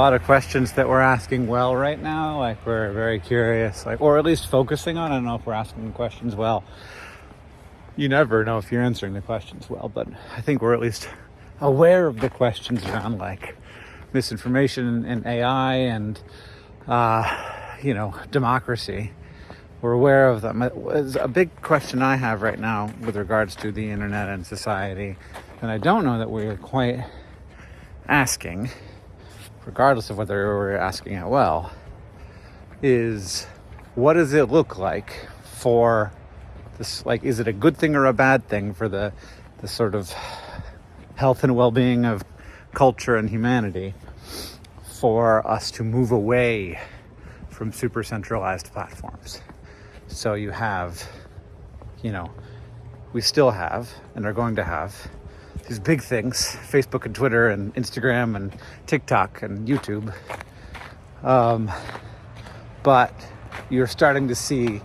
A lot of questions that we're asking well right now, like we're very curious, like, or at least focusing on. I don't know if we're asking the questions well. You never know if you're answering the questions well, but I think we're at least aware of the questions around like misinformation and AI and democracy. We're aware of them. It's a big question I have right now with regards to the internet and society, and I don't know that we're quite asking, regardless of whether we're asking it well, is what does it look like for this? Like, is it a good thing or a bad thing for the sort of health and well-being of culture and humanity for us to move away from super centralized platforms? So you have, we still have and are going to have these big things, Facebook and Twitter and Instagram and TikTok and YouTube. But you're starting to see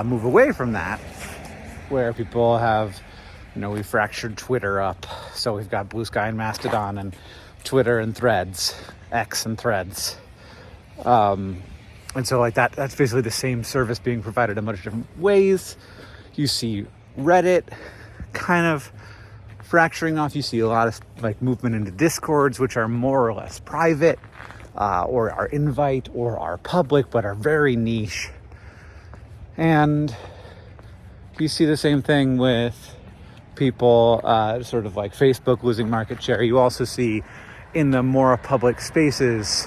move away from that, where people have, we fractured Twitter up. So we've got Blue Sky and Mastodon and Twitter and Threads, X and Threads. And so like that's basically the same service being provided in much different ways. You see Reddit kind of fracturing off. You see a lot of like movement into Discords, which are more or less private, or are invite or are public, but are very niche. And you see the same thing with people, sort of like Facebook losing market share. You also see in the more public spaces,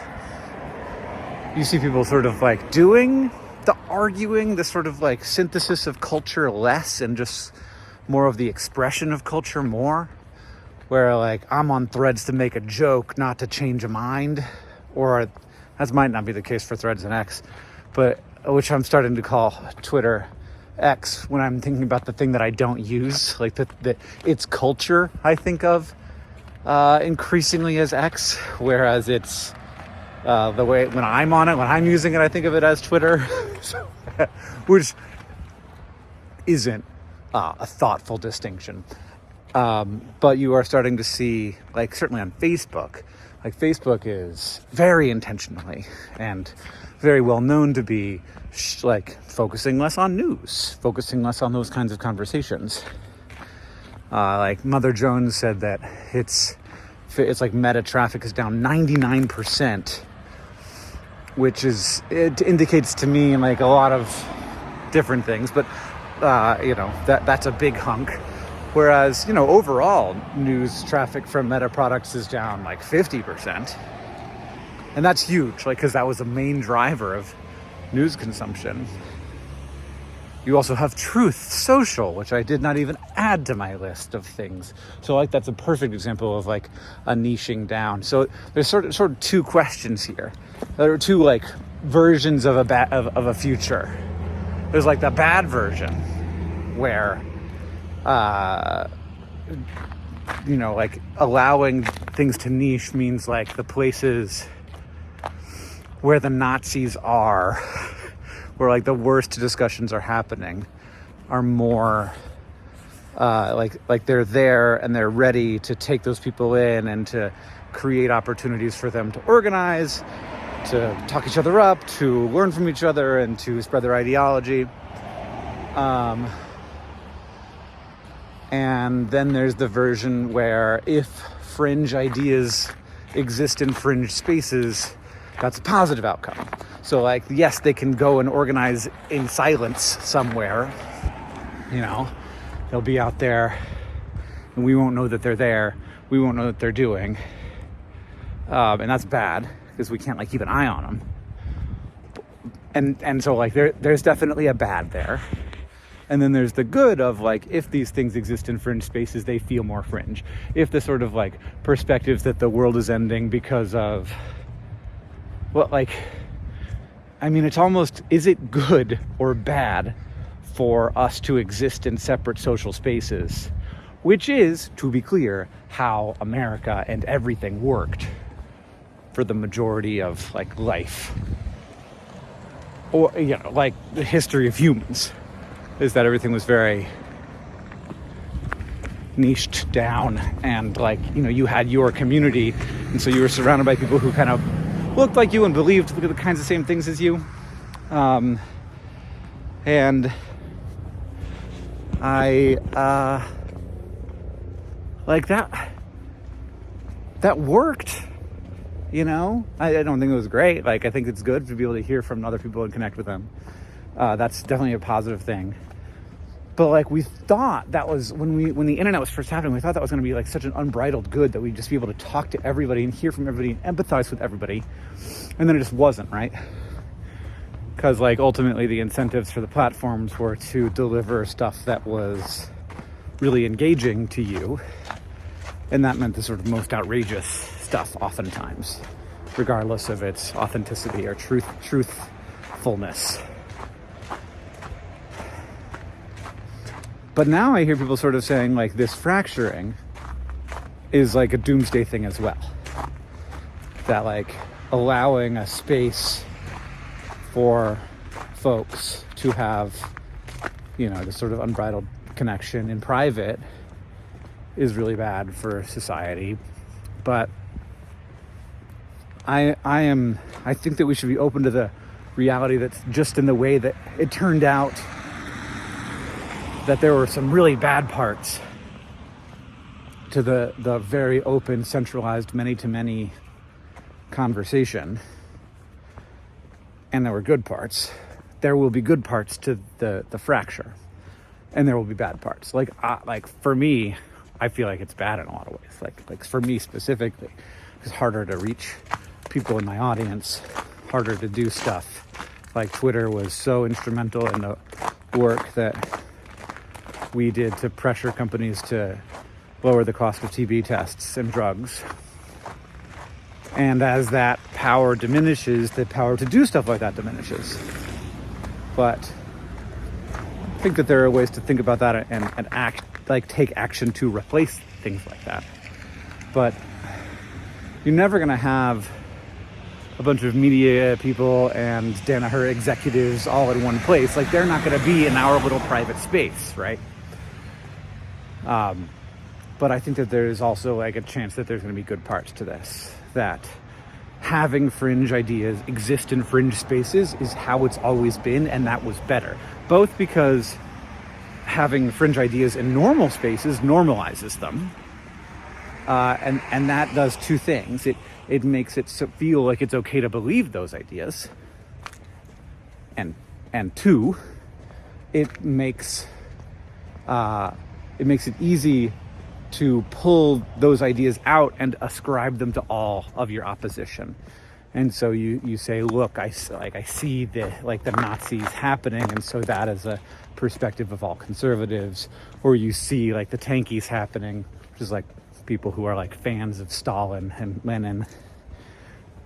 you see people sort of like doing the arguing, the sort of like synthesis of culture less and just more of the expression of culture more, where like I'm on Threads to make a joke, not to change a mind. Or that might not be the case for Threads and X, but which I'm starting to call Twitter X when I'm thinking about the thing that I don't use, like it's culture I think of increasingly as X, whereas it's the way when I'm on it, when I'm using it, I think of it as Twitter, which isn't a thoughtful distinction. But you are starting to see, like certainly on Facebook, like Facebook is very intentionally and very well known to be like focusing less on news, focusing less on those kinds of conversations. Like Mother Jones said that it's like meta traffic is down 99%, which it indicates to me like a lot of different things, but that's a big hunk. Whereas, overall news traffic from Meta products is down like 50%. And that's huge, like, because that was the main driver of news consumption. You also have Truth Social, which I did not even add to my list of things. So like that's a perfect example of like a niching down. So there's sort of two questions here. There are two like versions of a future. There's like the bad version where like allowing things to niche means like the places where the Nazis are, where like the worst discussions are happening, are more like they're there and they're ready to take those people in and to create opportunities for them to organize, to talk each other up, to learn from each other, and to spread their ideology. And then there's the version where if fringe ideas exist in fringe spaces, that's a positive outcome. So like, yes, they can go and organize in silence somewhere. They'll be out there and we won't know that they're there. We won't know that they're doing. And that's bad because we can't like keep an eye on them. And so like there's definitely a bad there. And then there's the good of like, if these things exist in fringe spaces, they feel more fringe. If the sort of like perspectives that the world is ending because of, it's almost, is it good or bad for us to exist in separate social spaces? Which is, to be clear, how America and everything worked for the majority of like life. Or, like the history of humans. Is that everything was very niched down, and like, you know, you had your community, and so you were surrounded by people who kind of looked like you and believed the kinds of same things as you. And I like that worked, you know. I don't think it was great. Like, I think it's good to be able to hear from other people and connect with them. That's definitely a positive thing. But like, we thought that was when the internet was first happening, we thought that was going to be like such an unbridled good that we'd just be able to talk to everybody and hear from everybody and empathize with everybody. And then it just wasn't, right? Because like, ultimately the incentives for the platforms were to deliver stuff that was really engaging to you. And that meant the sort of most outrageous stuff oftentimes, regardless of its authenticity or truthfulness. But now I hear people sort of saying like this fracturing is like a doomsday thing as well. That like allowing a space for folks to have, you know, this sort of unbridled connection in private is really bad for society. But I think that we should be open to the reality that's just in the way that it turned out that there were some really bad parts to the very open, centralized, many-to-many conversation. And there were good parts. There will be good parts to the fracture. And there will be bad parts. Like for me, I feel like it's bad in a lot of ways. Like for me specifically, it's harder to reach people in my audience, harder to do stuff. Like Twitter was so instrumental in the work that we did to pressure companies to lower the cost of TB tests and drugs. And as that power diminishes, the power to do stuff like that diminishes. But I think that there are ways to think about that and act, like take action to replace things like that. But you're never going to have a bunch of media people and Danaher executives all in one place. Like, they're not going to be in our little private space, right? But I think that there's also like a chance that there's going to be good parts to this. That having fringe ideas exist in fringe spaces is how it's always been, and that was better. Both because having fringe ideas in normal spaces normalizes them, and that does two things. It makes it feel like it's okay to believe those ideas, and two, it makes it easy to pull those ideas out and ascribe them to all of your opposition. And so you say, look, I see the Nazis happening, and so that is a perspective of all conservatives. Or you see like the tankies happening, which is like people who are like fans of Stalin and Lenin,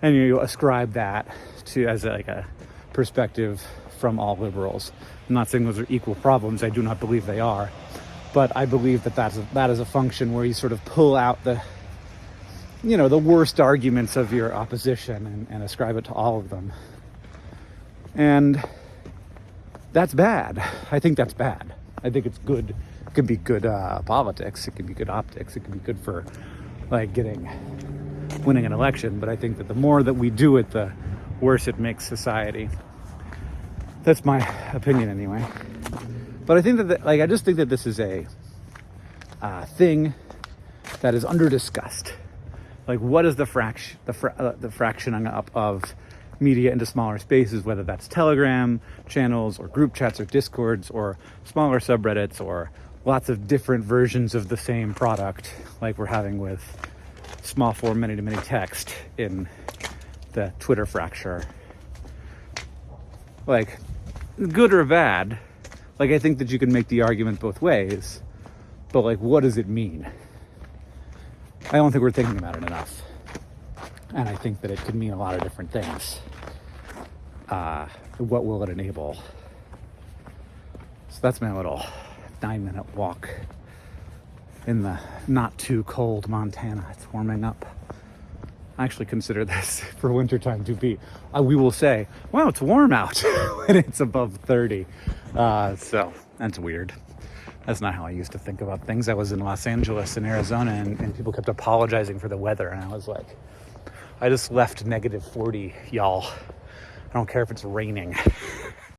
and you ascribe that to as like a perspective from all liberals. I'm not saying those are equal problems. I do not believe they are. But I believe that is a function where you sort of pull out the worst arguments of your opposition and ascribe it to all of them. And that's bad. I think that's bad. I think it's good. It could be good politics. It could be good optics. It could be good for like winning an election. But I think that the more that we do it, the worse it makes society. That's my opinion anyway. But I think that, I just think that this is a thing that is under-discussed. Like, what is the fractioning up of media into smaller spaces, whether that's Telegram channels or group chats or Discords or smaller subreddits or lots of different versions of the same product, like we're having with small form many-to-many text in the Twitter fracture. Like, good or bad, like, I think that you can make the argument both ways, but like, what does it mean? I don't think we're thinking about it enough. And I think that it could mean a lot of different things. What will it enable? So that's my little 9-minute walk in the not too cold Montana. It's warming up. I actually consider this for wintertime to be, we will say, wow, it's warm out when it's above 30. So that's weird. That's not how I used to think about things. I was in Los Angeles and Arizona, and people kept apologizing for the weather. And I was like, I just left -40, y'all. I don't care if it's raining.